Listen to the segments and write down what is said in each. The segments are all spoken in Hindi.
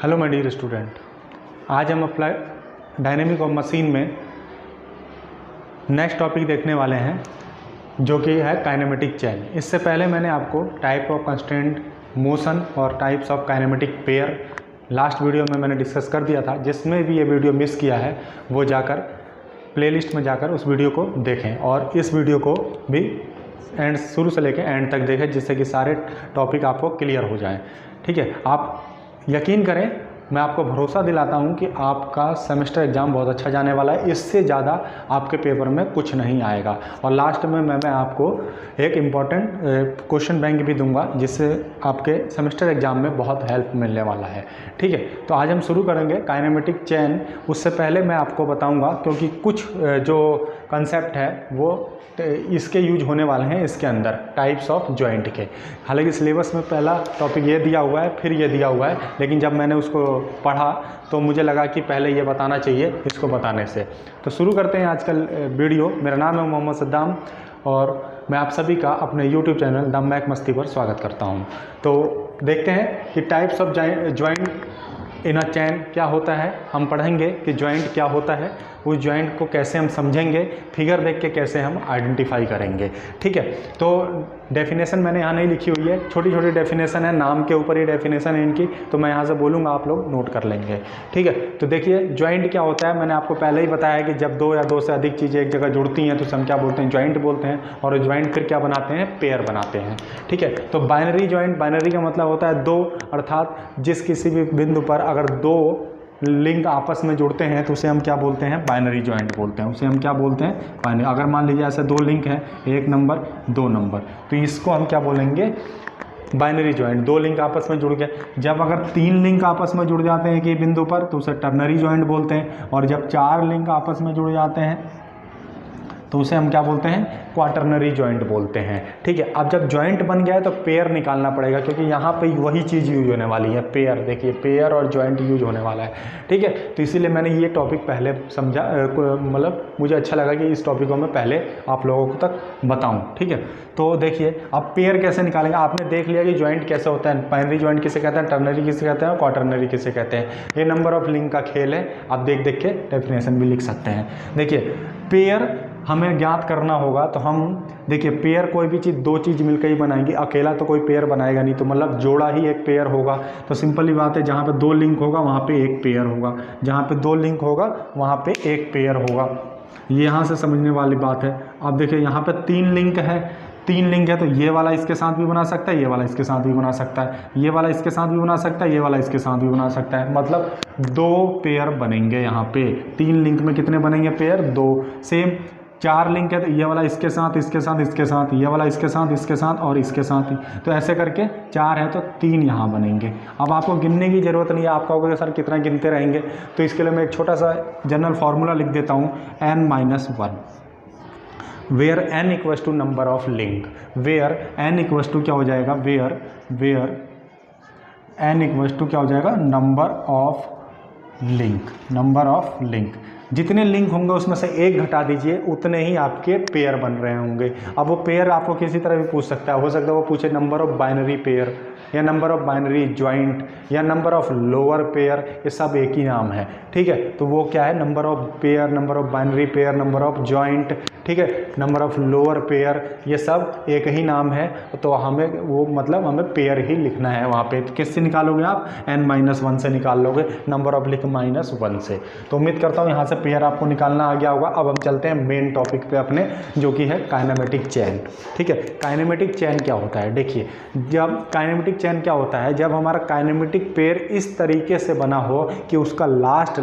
हेलो माय डियर स्टूडेंट, आज हम अप्लाई डायनेमिक ऑफ मशीन में नेक्स्ट टॉपिक देखने वाले हैं जो कि है काइनेमेटिक चेन। इससे पहले मैंने आपको टाइप ऑफ कंस्ट्रेंट मोशन और types of kinematic pair last video में मैंने डिस्कस कर दिया था। जिसमें भी ये वीडियो मिस किया है वो जाकर प्लेलिस्ट में जाकर उस वीडियो को देखें और इस वीडियो को भी एंड शुरू से लेकर एंड तक देखें, जिससे कि सारे टॉपिक आपको क्लियर हो जाएं। ठीक है, आप यकीन करें, मैं आपको भरोसा दिलाता हूं कि आपका सेमेस्टर एग्ज़ाम बहुत अच्छा जाने वाला है। इससे ज़्यादा आपके पेपर में कुछ नहीं आएगा। और लास्ट में मैं आपको एक इम्पॉर्टेंट क्वेश्चन बैंक भी दूंगा, जिससे आपके सेमेस्टर एग्ज़ाम में बहुत हेल्प मिलने वाला है। ठीक है, तो आज हम शुरू करेंगे काइनेमेटिक चेन। उससे पहले मैं आपको बताऊंगा, क्योंकि कुछ जो कंसेप्ट है वो इसके यूज होने वाले हैं इसके अंदर टाइप्स ऑफ जॉइंट के। हालांकि सिलेबस में पहला टॉपिक ये दिया हुआ है, फिर ये दिया हुआ है, लेकिन जब मैंने उसको पढ़ा तो मुझे लगा कि पहले ये बताना चाहिए इसको बताने से। तो शुरू करते हैं आजकल वीडियो। मेरा नाम है मोहम्मद सद्दाम और मैं आप सभी का अपने YouTube चैनल दम मैक मस्ती पर स्वागत करता हूँ। तो देखते हैं कि टाइप्स ऑफ जॉइंट इन अ चैन क्या होता है। हम पढ़ेंगे कि जॉइंट क्या होता है, उस जॉइंट को कैसे हम समझेंगे, फिगर देख के कैसे हम आइडेंटिफाई करेंगे। ठीक है, तो डेफिनेशन मैंने यहाँ नहीं लिखी हुई है, छोटी छोटी डेफिनेशन है, नाम के ऊपर ही डेफिनेशन है इनकी, तो मैं यहाँ से बोलूँगा, आप लोग नोट कर लेंगे। ठीक है, तो देखिए जॉइंट क्या होता है। मैंने आपको पहले ही बताया कि जब दो या दो से अधिक चीज़ें एक जगह जुड़ती हैं तो हम क्या बोलते हैं, जॉइंट बोलते हैं। और जॉइंट फिर क्या बनाते हैं, पेयर बनाते हैं। ठीक है, तो बाइनरी जॉइंट, बाइनरी का मतलब होता है दो, अर्थात जिस किसी भी बिंदु पर अगर दो लिंक आपस में जुड़ते हैं तो उसे हम क्या बोलते हैं, बाइनरी जॉइंट बोलते हैं। उसे हम क्या बोलते हैं, बाइनरी। अगर मान लीजिए ऐसे दो लिंक हैं, एक नंबर दो नंबर, तो इसको हम क्या बोलेंगे, बाइनरी जॉइंट। दो लिंक आपस में जुड़ गए। जब अगर तीन लिंक आपस में जुड़ जाते हैं एक बिंदु पर तो उसे टर्नरी जॉइंट बोलते हैं। और जब चार लिंक आपस में जुड़ जाते हैं तो उसे हम क्या बोलते हैं, क्वाटरनरी जॉइंट बोलते हैं। ठीक है, अब जब जॉइंट बन गया है तो पेयर निकालना पड़ेगा, क्योंकि यहाँ पे वही चीज़ यूज होने वाली है, पेयर। देखिए पेयर और जॉइंट यूज होने वाला है। ठीक है, तो इसीलिए मैंने ये टॉपिक पहले समझा, मतलब मुझे अच्छा लगा कि इस टॉपिक को मैं पहले आप लोगों को तक बताऊँ। ठीक है, तो देखिए अब पेयर कैसे निकालेंगे। आपने देख लिया कि जॉइंट कैसे होता है, बाइनरी जॉइंट किसे कहते हैं, टर्नरी किसे कहते हैं और क्वाटरनरी किसे कहते हैं। ये नंबर ऑफ लिंक का खेल है, आप देख देख के डेफिनेशन भी लिख सकते हैं। देखिए पेयर हमें ज्ञात करना होगा, तो हम देखिए पेयर कोई भी चीज़, दो चीज़ मिलकर ही बनाएंगे, अकेला तो कोई पेयर बनाएगा नहीं, तो मतलब जोड़ा ही एक पेयर होगा। तो सिंपल ही बात है, जहाँ पे दो लिंक होगा वहाँ पे एक पेयर होगा, जहाँ पे दो लिंक होगा वहाँ पे एक पेयर होगा। ये यहाँ से समझने वाली बात है। अब देखिए यहाँ पे तीन लिंक है, तीन लिंक है तो ये वाला इसके साथ भी बना सकता है, ये वाला इसके साथ भी बना सकता है, ये वाला इसके साथ भी बना सकता है, ये वाला इसके साथ भी बना सकता है। मतलब दो पेयर बनेंगे यहाँ पे। तीन लिंक में कितने बनेंगे पेयर, दो। सेम चार लिंक है तो ये वाला इसके साथ, इसके साथ, इसके साथ, ये वाला इसके साथ, इसके साथ और इसके साथ ही। तो ऐसे करके चार है तो तीन यहाँ बनेंगे। अब आपको गिनने की ज़रूरत नहीं है, आपका होगा सर कितना गिनते रहेंगे, तो इसके लिए मैं एक छोटा सा जनरल फार्मूला लिख देता हूँ, n-1, where n equals to number of link. Where n equals to क्या हो जाएगा, वेयर n इक्वल्स टू क्या हो जाएगा, नंबर ऑफ लिंक। जितने लिंक होंगे उसमें से एक घटा दीजिए, उतने ही आपके पेयर बन रहे होंगे। अब वो पेयर आपको किसी तरह भी पूछ सकता है, हो सकता है वो पूछे नंबर ऑफ बाइनरी पेयर या नंबर ऑफ बाइनरी जॉइंट या नंबर ऑफ लोअर पेयर, ये सब एक ही नाम है। ठीक है, तो वो क्या है, number of pair, number of binary pair, number of joint, ठीक है, नंबर ऑफ लोअर पेयर, ये सब एक ही नाम है। तो हमें वो मतलब हमें पेयर ही लिखना है वहाँ पे। तो किससे निकालोगे आप, n-1 से निकाल लोगे, नंबर ऑफ लिंक -1 से। तो उम्मीद करता हूँ यहाँ से पेयर आपको निकालना आ गया होगा। अब हम चलते हैं मेन टॉपिक पे अपने, जो कि है काइनेमेटिक चेन। ठीक है, काइनेमेटिक चेन क्या होता है, देखिए जब काइनेमेटिक चेन क्या होता है, जब हमारा काइनेमेटिक पेयर इस तरीके से बना हो कि उसका लास्ट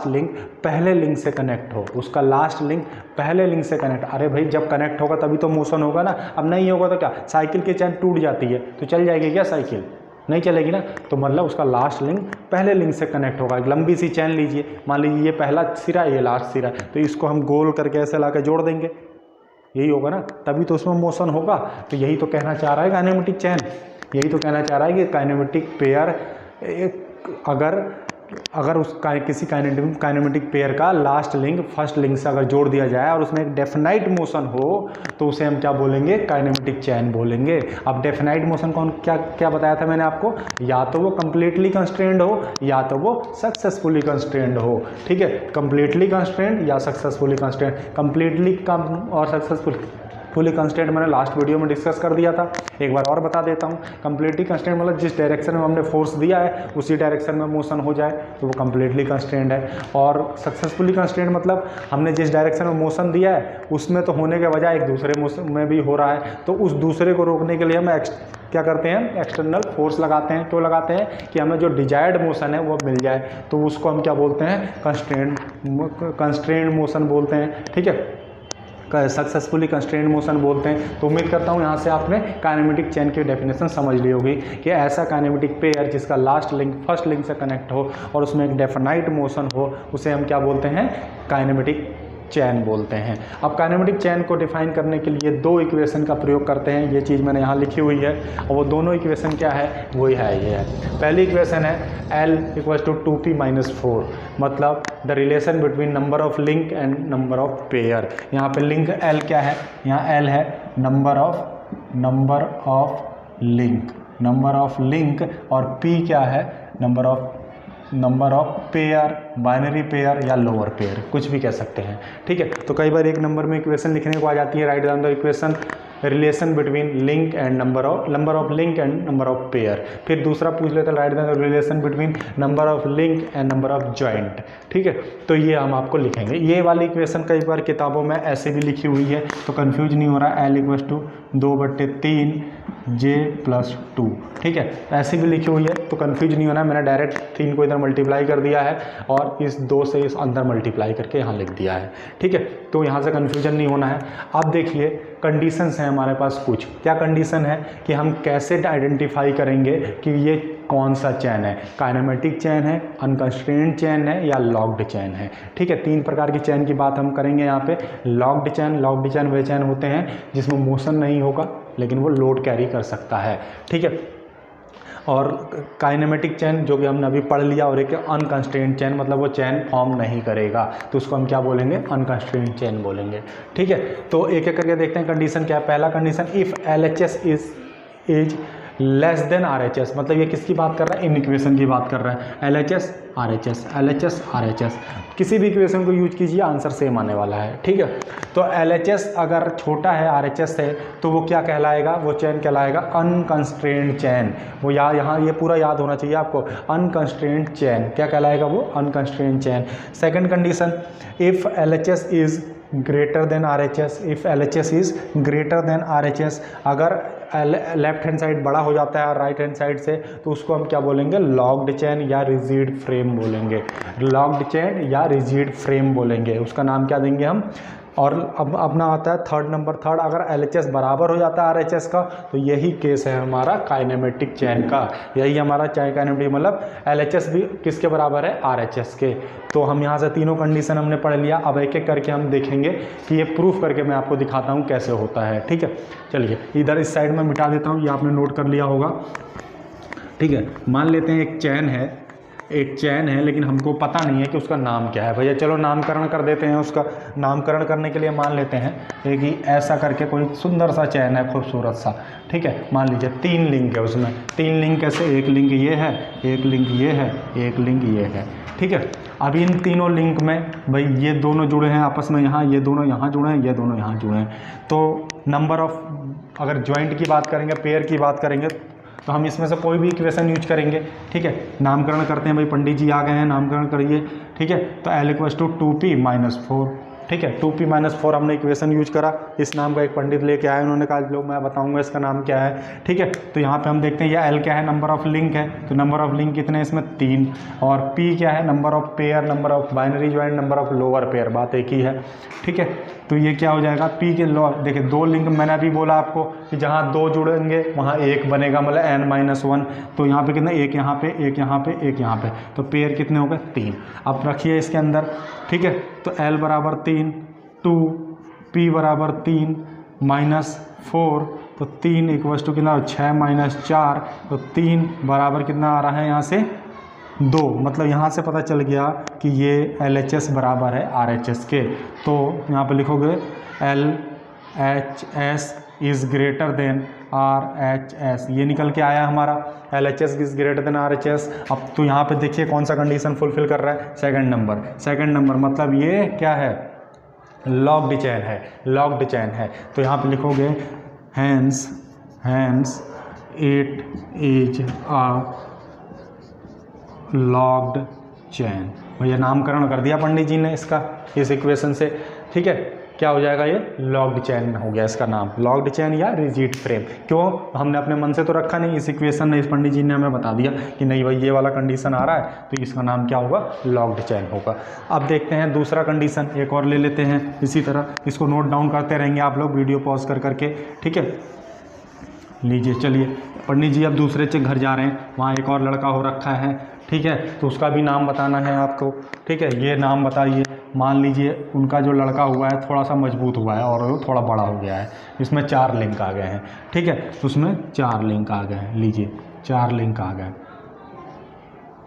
लिंक पहले लिंक से कनेक्ट हो, उसका लास्ट लिंक पहले लिंक से कनेक्ट। अरे भाई जब कनेक्ट होगा तभी तो मोशन होगा ना, अब नहीं होगा तो क्या, साइकिल की चेन टूट जाती है तो चल जाएगी क्या साइकिल, नहीं चलेगी ना। तो मतलब उसका लास्ट लिंक पहले लिंक से कनेक्ट होगा। एक लंबी सी चैन लीजिए, मान लीजिए ये पहला सिरा, ये लास्ट सिरा, तो इसको हम गोल करके ऐसे ला के जोड़ देंगे, यही होगा ना, तभी तो उसमें मोशन होगा। तो यही तो कहना चाह रहा है काइनेमेटिक चेन, यही तो कहना चाह रहा है कि काइनेमेटिक पेयर अगर अगर किसी काइनेमेटिक पेयर का लास्ट लिंक फर्स्ट लिंक से अगर जोड़ दिया जाए और उसमें एक डेफिनाइट मोशन हो तो उसे हम क्या बोलेंगे, काइनेमेटिक चेन बोलेंगे। अब डेफिनाइट मोशन कौन क्या क्या बताया था मैंने आपको, या तो वो कंप्लीटली कंस्ट्रेंड हो या तो वो सक्सेसफुली कंस्ट्रेंड हो। ठीक है, कंप्लीटली कंस्ट्रेंड या सक्सेसफुली कंस्ट्रेंड। कंप्लीटली और सक्सेसफुली कंस्ट्रेंट मैंने लास्ट वीडियो में डिस्कस कर दिया था, एक बार और बता देता हूँ। कंप्लीटली कंस्ट्रेंट मतलब जिस डायरेक्शन में हमने फोर्स दिया है उसी डायरेक्शन में मोशन हो जाए तो वो कंप्लीटली कंस्ट्रेंट है। और सक्सेसफुली कंस्ट्रेंट मतलब हमने जिस डायरेक्शन में मोशन दिया है उसमें तो होने के बजाय एक दूसरे मोशन में भी हो रहा है, तो उस दूसरे को रोकने के लिए हम क्या करते हैं, एक्सटर्नल फोर्स लगाते हैं। क्यों लगाते हैं, कि हमें जो डिजायर्ड मोशन है वो मिल जाए, तो उसको हम क्या बोलते हैं, कंस्ट्रेंड मोशन बोलते हैं। ठीक है, सक्सेसफुली कंस्ट्रेंड मोशन बोलते हैं। तो उम्मीद करता हूँ यहाँ से आपने काइनेमेटिक चेन की डेफिनेशन समझ ली होगी कि ऐसा काइनेमेटिक पेयर जिसका लास्ट लिंक फर्स्ट लिंक से कनेक्ट हो और उसमें एक डेफिनाइट मोशन हो उसे हम क्या बोलते हैं, काइनेमेटिक चैन बोलते हैं। अब काइनेमेटिक चैन को डिफाइन करने के लिए दो इक्वेशन का प्रयोग करते हैं, ये चीज़ मैंने यहाँ लिखी हुई है और वो दोनों इक्वेशन क्या है, वही है ये है। पहली इक्वेशन है L = 2p-4, मतलब the relation between number of link and number of pair. यहाँ पे लिंक L क्या है, यहाँ L है नंबर ऑफ लिंक और P क्या है, number of pair, binary pair या लोअर पेयर, कुछ भी कह सकते हैं। ठीक है, तो कई बार एक नंबर में इक्वेशन लिखने को आ जाती है, write down the equation relation between link and number of link and number of pair. फिर दूसरा पूछ लेते हैं, write down the relation between number of link and number of joint. ठीक है, तो ये हम आपको लिखेंगे। ये वाली इक्वेशन कई बार किताबों में ऐसे भी लिखी हुई है, तो कंफ्यूज नहीं हो रहा। L = 2/3 J+2। ठीक है, ऐसी भी लिखी हुई है तो कंफ्यूज नहीं होना। मैंने डायरेक्ट 3 को इधर मल्टीप्लाई कर दिया है और इस 2 से इस अंदर मल्टीप्लाई करके यहाँ लिख दिया है। ठीक है, तो यहाँ से कंफ्यूजन नहीं होना है। अब देखिए कंडीशंस हैं हमारे पास कुछ। क्या कंडीशन है कि हम कैसे आइडेंटिफाई करेंगे कि ये कौन सा चैन है, काइनेमेटिक चैन है, अनकंस्ट्रेंड चैन है या लॉक्ड चैन है। ठीक है, 3 प्रकार की चैन की बात हम करेंगे यहाँ पे। लॉक्ड चैन वे चैन होते हैं जिसमें मोशन नहीं होगा लेकिन वो लोड कैरी कर सकता है। ठीक है, और काइनेमेटिक चैन जो कि हमने अभी पढ़ लिया, और एक अनकंस्ट्रेंड चैन मतलब वो चैन फॉर्म नहीं करेगा, तो उसको हम क्या बोलेंगे, अनकंस्ट्रेंड चैन बोलेंगे। ठीक है, तो एक एक करके देखते हैं कंडीशन क्या है। पहला condition, if LHS is less than RHS, मतलब ये किसकी बात कर रहा है, इन इक्वेशन की बात कर रहा है। LHS RHS किसी भी इक्वेशन को यूज कीजिए, आंसर सेम आने वाला है। ठीक है, तो LHS अगर छोटा है RHS से तो वो क्या कहलाएगा, वो चैन कहलाएगा अनकंस्ट्रेंड चैन। वो यहाँ ये पूरा याद होना चाहिए आपको, अनकंस्ट्रेंड चैन क्या कहलाएगा, वो unconstrained chain. Second condition, if LHS is greater than RHS, अगर लेफ्ट हैंड साइड बड़ा हो जाता है राइट हैंड साइड से तो उसको हम क्या बोलेंगे, लॉक्ड चैन या रिजिड फ्रेम बोलेंगे। उसका नाम क्या देंगे हम। और अब अपना आता है थर्ड, अगर LHS बराबर हो जाता है RHS का तो यही केस है हमारा काइनेमेटिक चैन का। यही हमारा काइनेमेटिक मतलब LHS भी किसके बराबर है, RHS के। तो हम यहाँ से तीनों कंडीशन हमने पढ़ लिया। अब एक एक करके हम देखेंगे कि ये प्रूफ करके मैं आपको दिखाता हूँ कैसे होता है। ठीक है, चलिए इधर इस साइड में मिटा देता हूँ, ये आपने नोट कर लिया होगा। ठीक है, मान लेते हैं एक चैन है लेकिन हमको पता नहीं है कि उसका नाम क्या है। भैया चलो नामकरण कर देते हैं। उसका नामकरण करने के लिए मान लेते हैं कि ऐसा करके कोई सुंदर सा चैन है, खूबसूरत सा। ठीक है, मान लीजिए 3 लिंक है उसमें। 3 लिंक कैसे, एक लिंक ये है, एक लिंक ये है, एक लिंक ये है। ठीक है, अब इन तीनों लिंक में भाई ये दोनों जुड़े हैं आपस में, यहाँ ये दोनों यहाँ जुड़े हैं, ये दोनों यहाँ जुड़े हैं। तो नंबर ऑफ, अगर जॉइंट की बात करेंगे, पेयर की बात करेंगे तो हम इसमें से कोई भी इक्वेशन यूज करेंगे। ठीक है, नामकरण करते हैं, भाई पंडित जी आ गए हैं, नामकरण करिए। ठीक है, तो L = 2p-4। ठीक है, 2p-4 हमने इक्वेशन यूज करा। इस नाम का एक पंडित लेके आए, उन्होंने कहा लो मैं बताऊंगा इसका नाम क्या है। ठीक है, तो यहाँ पे हम देखते हैं ये L क्या है, नंबर ऑफ लिंक है। तो नंबर ऑफ लिंक कितने हैं इसमें, 3। और P क्या है, number of pair, number of binary joint, number of lower pair, बात एक ही है। ठीक है, तो ये क्या हो जाएगा, P के लोअर, देखिए 2 लिंक मैंने अभी बोला आपको कि जहाँ 2 जुड़ेंगे वहाँ 1 बनेगा, मतलब n-1। तो यहाँ पे कितना, 1 यहाँ पे, 1 यहाँ पे, 1 यहाँ पे, तो पेयर कितने हो गए, 3। अब रखिए इसके अंदर। ठीक है, तो L = 3, 2, P = 3 -4, तो 3 = कितना, 6 - 4, तो 3 बराबर कितना आ रहा है यहाँ से 2, मतलब यहाँ से पता चल गया कि ये LHS बराबर है RHS के। तो यहाँ पे लिखोगे LHS is greater than RHS, ये निकल के आया हमारा LHS is greater than RHS। अब तो यहाँ पे देखिए कौन सा कंडीशन फुलफिल कर रहा है, सेकंड नंबर, मतलब ये क्या है, लॉक्ड चेन है, लॉक्ड चेन है। तो यहाँ पे लिखोगे hence it is a locked chain. भैया नामकरण कर दिया पंडित जी ने इसका, इस इक्वेशन से, ठीक है। क्या हो जाएगा, ये लॉक्ड चेन हो गया इसका नाम, लॉक्ड चेन या रिजिड फ्रेम। क्यों, हमने अपने मन से तो रखा नहीं, इस इक्वेशन ने, इस पंडित जी ने हमें बता दिया कि नहीं भाई ये वाला कंडीशन आ रहा है तो इसका नाम क्या होगा, लॉक्ड चेन होगा। अब देखते हैं दूसरा कंडीशन, एक और ले लेते हैं इसी तरह, इसको नोट डाउन करते रहेंगे आप लोग वीडियो पॉज कर करके, ठीक है। लीजिए चलिए, पंडित जी अब दूसरे के घर जा रहे हैं, वहाँ एक और लड़का हो रखा है, ठीक है, तो उसका भी नाम बताना है आपको, ठीक है। ये नाम बताइए, मान लीजिए उनका जो लड़का हुआ है थोड़ा सा मजबूत हुआ है और वो थोड़ा बड़ा हो गया है, इसमें 4 लिंक आ गए हैं, ठीक है, तो उसमें 4 लिंक आ गए हैं, लीजिए 4 लिंक आ गए,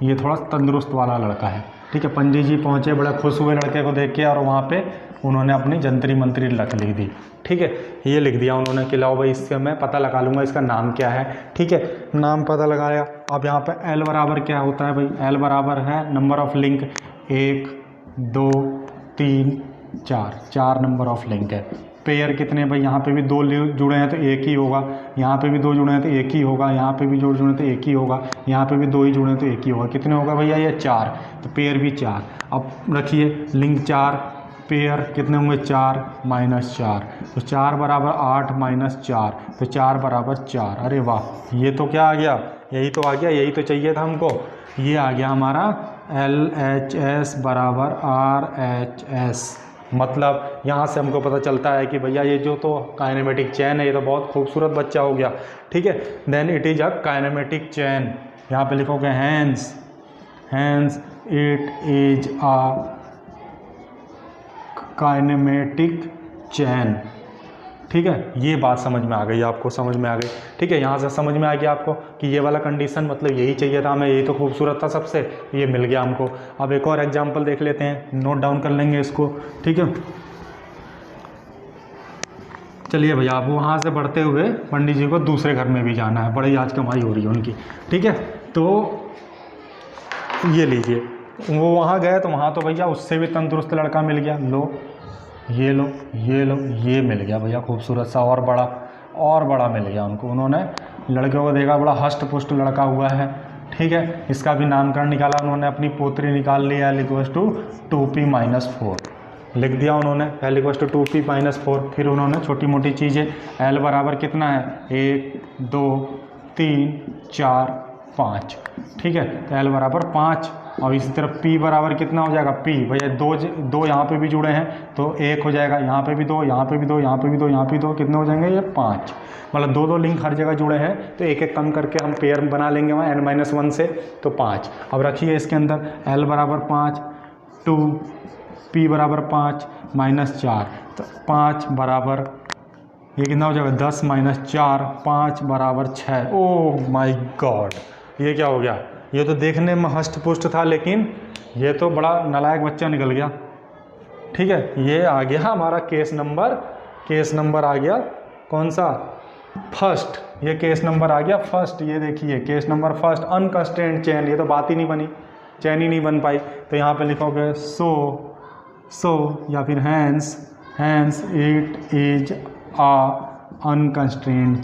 ये थोड़ा तंदुरुस्त वाला लड़का है, ठीक है। पंडित जी पहुँचे, बड़े खुश हुए लड़के को देख के, और वहाँ पे उन्होंने अपनी जंतरी मंत्री लिख दी, ठीक है। ये लिख दिया उन्होंने कि लाओ भाई इससे मैं पता लगा लूँगा इसका नाम क्या है, ठीक है। नाम पता लगाया। अब यहाँ पे L बराबर क्या होता है भाई, L बराबर है number of link, 1 2 3 4, 4 number of link है। पेयर कितने भाई, यहाँ पे भी 2 जुड़े हैं तो एक ही होगा, यहाँ पे भी 2 जुड़े हैं तो एक ही होगा, यहाँ पे भी 2 जुड़े हैं तो एक ही होगा, यहाँ पे भी 2 ही जुड़े हैं तो एक ही होगा। कितने होगा भैया, ये 4, तो पेयर भी 4। अब रखिए लिंक 4, पेयर कितने होंगे, 4 - 4, तो 4 बराबर 8 - 4, तो 4 बराबर 4। अरे वाह, ये तो क्या आ गया, यही तो आ गया, यही तो चाहिए था हमको, ये आ गया हमारा LHS बराबर RHS। मतलब यहाँ से हमको पता चलता है कि भैया ये जो तो काइनेमेटिक चेन है, ये तो बहुत खूबसूरत बच्चा हो गया, ठीक है। Then it is a kinematic chain. यहाँ पे लिखोगे hence it is a kinematic chain, ठीक है। ये बात समझ में आ गई आपको, समझ में आ गई, ठीक है। यहाँ से समझ में आ गया आपको कि ये वाला कंडीशन मतलब यही चाहिए था हमें, यही तो खूबसूरत था सबसे, ये मिल गया हमको। अब एक और एग्जांपल देख लेते हैं, नोट डाउन कर लेंगे इसको, ठीक है। चलिए भैया, अब वहाँ से बढ़ते हुए पंडित जी को दूसरे घर में भी जाना है, बड़ी आज कमाई हो रही है उनकी, ठीक है। तो ये लीजिए, वो वहाँ गए तो वहाँ तो भैया उससे भी तंदुरुस्त लड़का मिल गया, लो ये लो ये लो, ये मिल गया भैया खूबसूरत सा और बड़ा मिल गया उनको। उन्होंने लड़के को देखा, बड़ा हष्ट पुष्ट लड़का हुआ है, ठीक है। इसका भी नामकरण निकाला उन्होंने, अपनी पोत्री निकाल लिया, L=2p-4 लिख दिया उन्होंने, L=2p-4। फिर उन्होंने छोटी मोटी चीज़ें, L बराबर कितना है, 1 2 3 4 5, ठीक है, तो L बराबर 5। और इसी तरफ P बराबर कितना हो जाएगा, P भैया 2 यहाँ पे भी जुड़े हैं तो 1 हो जाएगा, यहाँ पे भी 2, यहाँ पे भी 2, यहाँ पे भी 2, यहाँ पे भी 2, कितने हो जाएंगे, ये 5। मतलब 2 लिंक हर जगह जुड़े हैं तो एक एक कम करके हम पेयर बना लेंगे वहाँ n-1 से, तो 5। अब रखिए इसके अंदर L बराबर 5, 2, P बराबर 5 -4, तो 5 बराबर, ये कितना हो जाएगा, 10 - 4, 5 बराबर 6। ओह माय गॉड, ये क्या हो गया, ये तो देखने में हष्ट पुष्ट था लेकिन ये तो बड़ा नालायक बच्चा निकल गया, ठीक है। ये आ गया हमारा केस नंबर आ गया कौन सा, फर्स्ट, ये केस नंबर आ गया फर्स्ट। ये देखिए case number first, unconstrained chain, ये तो बात ही नहीं बनी, चेन ही नहीं बन पाई। तो यहाँ पे लिखोगे सो या फिर hence it is a unconstrained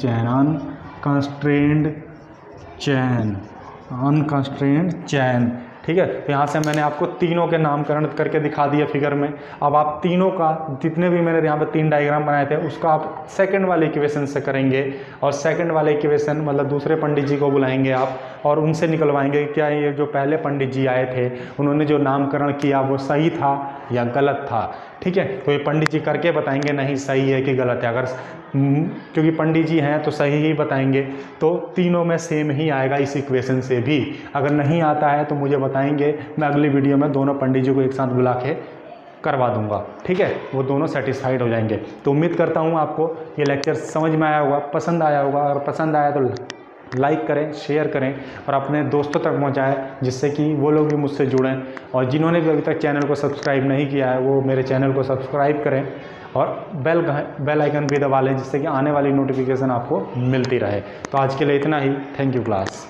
chain, ठीक है। तो यहाँ से मैंने आपको तीनों के नामकरण करके दिखा दिया फिगर में। अब आप तीनों का, जितने भी मैंने यहाँ पे 3 डायग्राम बनाए थे, उसका आप सेकंड वाले इक्वेशन से करेंगे, और सेकंड वाले इक्वेशन मतलब दूसरे पंडित जी को बुलाएंगे आप और उनसे निकलवाएंगे क्या ये जो पहले पंडित जी आए थे उन्होंने जो नामकरण किया वो सही था या गलत था, ठीक है। तो ये पंडित जी करके बताएंगे नहीं सही है कि गलत है, अगर क्योंकि पंडित जी हैं तो सही ही बताएंगे। तो तीनों में सेम ही आएगा इस इक्वेशन से भी। अगर नहीं आता है तो मुझे बताएंगे, मैं अगली वीडियो में दोनों पंडित जी को एक साथ बुला के करवा दूंगा, ठीक है। वो दोनों सेटिस्फाइड हो जाएंगे। तो उम्मीद करता हूँ आपको ये लेक्चर समझ में आया होगा, पसंद आया होगा। अगर पसंद आया तो लाइक करें, शेयर करें और अपने दोस्तों तक पहुंचाएं, जिससे कि वो लोग भी मुझसे जुड़ें। और जिन्होंने भी अभी तक चैनल को सब्सक्राइब नहीं किया है वो मेरे चैनल को सब्सक्राइब करें और बेल आइकन भी दबा लें, जिससे कि आने वाली नोटिफिकेशन आपको मिलती रहे। तो आज के लिए इतना ही। Thank you class.